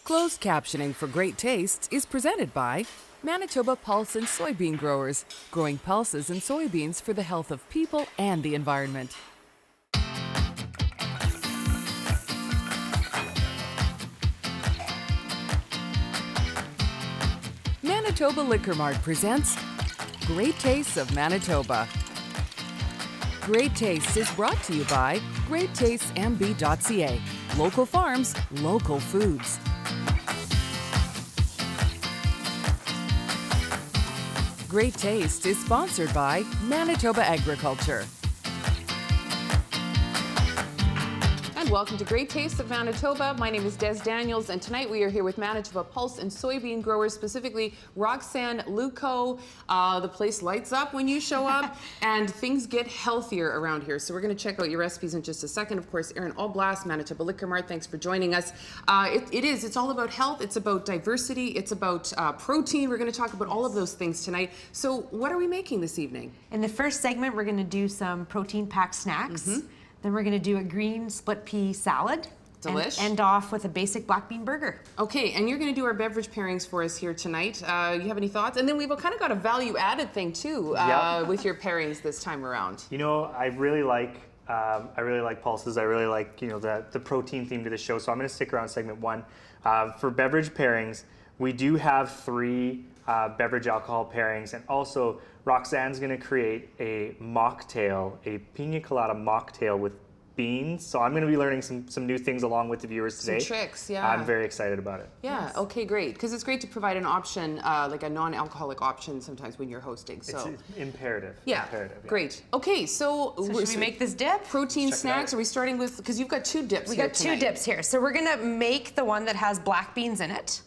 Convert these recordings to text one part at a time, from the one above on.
Closed captioning for Great Tastes is presented by Manitoba Pulse and Soybean Growers, growing pulses and soybeans for the health of people and the environment. Manitoba Liquor Mart presents Great Tastes of Manitoba. Great Tastes is brought to you by Great Tastes MB.ca. Local farms, local foods. Great Taste is sponsored by Manitoba Agriculture. And welcome to Great Tastes of Manitoba. My name is Des Daniels, and tonight we are here with Manitoba Pulse and Soybean Growers, specifically Roxanne Luco. The place lights up when you show up, and things get healthier around here. So we're going to check out your recipes in just a second. Of course, Erin Allblast, Manitoba Liquor Mart, thanks for joining us. It's all about health, it's about diversity, it's about protein. We're going to talk about all of those things tonight. So what are we making this evening? In the first segment, we're going to do some protein-packed snacks. Then we're going to do a green split pea salad. Delish. And end off with a basic black bean burger. Okay, and you're going to do our beverage pairings for us here tonight. You have any thoughts? And then we've kind of got a value-added thing too with your pairings this time around. You know, I really like pulses. I really like the protein theme to the show. So I'm going to stick around segment one. For beverage pairings, we do have 3 beverage alcohol pairings, and also Roxanne's going to create a mocktail, a pina colada mocktail with beans. So I'm going to be learning some new things along with the viewers today. Some tricks, yeah. I'm very excited about it. Yeah, yes. Okay, great. Because it's great to provide an option, like a non-alcoholic option sometimes when you're hosting. So it's imperative. Yeah, imperative, yeah. Great. Okay, so should we make this dip? Protein snacks, are we starting with, because you've got 2 dips We here got tonight. 2 dips here. So we're gonna make the one that has black beans in it.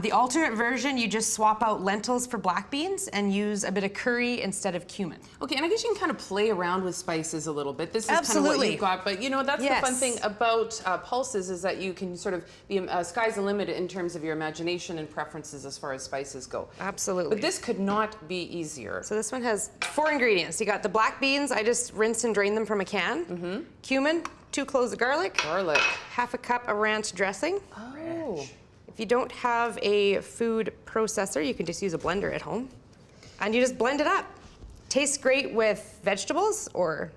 The alternate version, you just swap out lentils for black beans and use a bit of curry instead of cumin. Okay, and I guess you can kind of play around with spices a little bit. This is Absolutely. kind of what you've got, but you know, that's the fun thing about pulses is that you can sort of, the sky's the limit in terms of your imagination and preferences as far as spices go. Absolutely. But this could not be easier. So this one has 4 ingredients. You got the black beans, I just rinsed and drained them from a can. Cumin, 2 cloves of garlic. Garlic. Half a cup of ranch dressing. Oh. If you don't have a food processor, you can just use a blender at home. And you just blend it up. Tastes great with vegetables or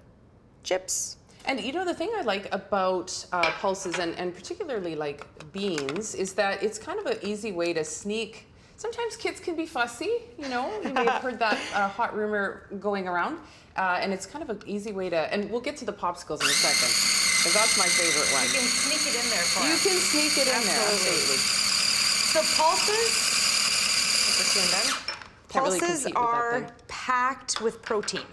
chips. And you know, the thing I like about pulses, and particularly like beans, is that it's kind of an easy way to sneak. Sometimes kids can be fussy, you know, you may have heard that hot rumor going around. And it's kind of an easy way to, and we'll get to the popsicles in a second, because that's my favorite one. You can sneak it in there for You us. can sneak it in there, absolutely. So pulses are packed with protein.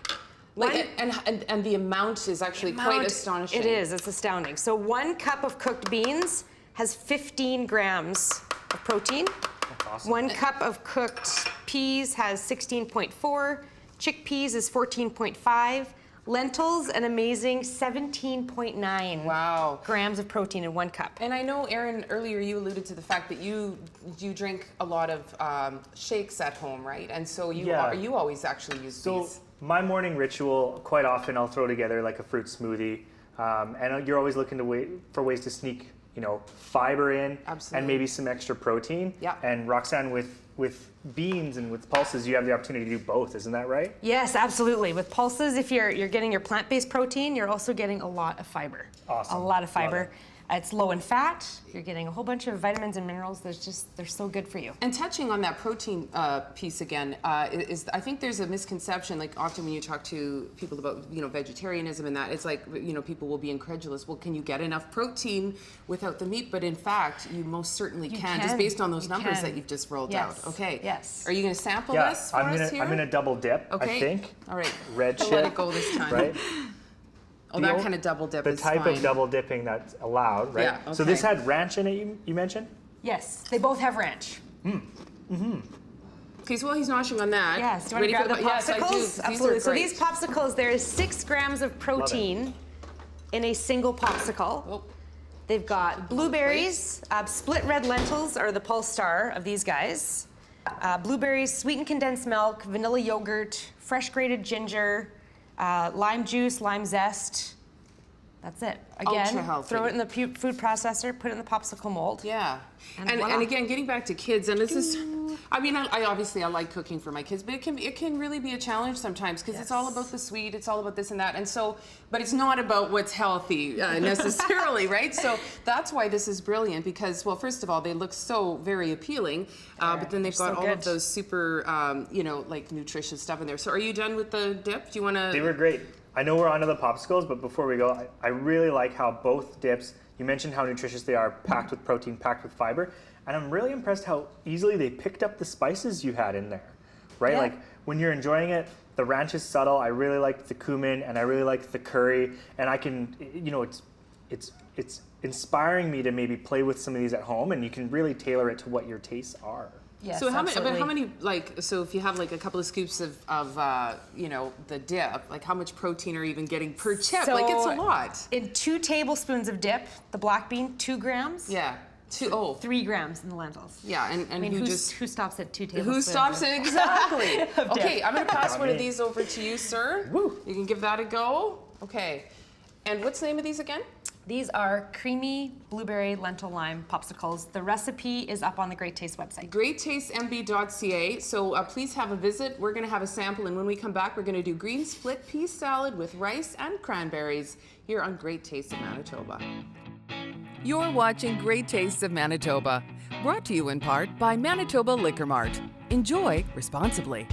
Like, and the amount is actually quite astonishing. It is, it's astounding. So 1 cup of cooked beans has 15 grams of protein. That's awesome. 1 cup of cooked peas has 16.4. Chickpeas is 14.5. Lentils, an amazing 17.9 grams of protein in 1 cup. And I know, Erin, earlier you alluded to the fact that you drink a lot of shakes at home, right? And so you always actually use these. So my morning ritual, quite often I'll throw together like a fruit smoothie, and you're always looking for ways to sneak, fiber in. Absolutely. And maybe some extra protein. Yeah. And Roxanne, with beans and with pulses, you have the opportunity to do both, isn't that right? Yes, absolutely. With pulses, if you're getting your plant-based protein, you're also getting a lot of fiber. Awesome. A lot of fiber. It's low in fat. You're getting a whole bunch of vitamins and minerals. They're so good for you. And touching on that protein piece again, I think there's a misconception. Like often when you talk to people about vegetarianism and that, it's like people will be incredulous. Well, can you get enough protein without the meat? But in fact, you most certainly can, just based on those numbers that you've just rolled out. Okay. Yes. Are you going to sample this for us here? I'm gonna double dip. Okay. I think. All right. Red chip. Let it go this time. Right. Oh, that kind of double dip is fine. The type of double dipping that's allowed, right? Yeah, okay. So this had ranch in it, you mentioned? Yes, they both have ranch. Okay, so while he's noshing on that. Yes, do you want to grab the popsicles? Yes, I do. Absolutely. So these popsicles, there is 6 grams of protein in a single popsicle. Oh. They've got blueberries, split red lentils are the pulse star of these guys. Blueberries, sweetened condensed milk, vanilla yogurt, fresh grated ginger, lime juice, lime zest, That's it. Ultra Again, healthy. throw it in the food processor, put it in the popsicle mold. Yeah. And And voila. again, getting back to kids, and this is, I mean, I obviously I like cooking for my kids, but it can really be a challenge sometimes because it's all about the sweet, it's all about this and that, and so, but it's not about what's healthy necessarily, right? So that's why this is brilliant because, well, first of all, they look so very appealing, but then they've got so all of good. those super, you know, like nutritious stuff in there. So are you done with the dip? Do you want to? They were great. I know we're onto the popsicles, but before we go, I really like how both dips, you mentioned how nutritious they are, packed with protein, packed with fiber, and I'm really impressed how easily they picked up the spices you had in there, right? Yeah. Like when you're enjoying it, the ranch is subtle. I really like the cumin and I really like the curry, and I can, you know, it's inspiring me to maybe play with some of these at home, and you can really tailor it to what your tastes are. Yes, So how absolutely. many like, so if you have like a couple of scoops of you know, the dip, like how much protein are you even getting per chip? Like it's a lot. In 2 tablespoons of dip, the black bean, 2 grams. Yeah. 3 grams in the lentils. Yeah, and I mean, who who stops at 2 tablespoons? who stops it exactly? Okay, I'm gonna pass Not one of me. these over to you, sir. Woo. You can give that a go. Okay. And what's the name of these again? These are creamy blueberry lentil lime popsicles. The recipe is up on the Great Taste website. GreatTastesMB.ca. So please have a visit. We're going to have a sample, and when we come back, we're going to do green split pea salad with rice and cranberries here on Great Tastes of Manitoba. You're watching Great Tastes of Manitoba, brought to you in part by Manitoba Liquor Mart. Enjoy responsibly.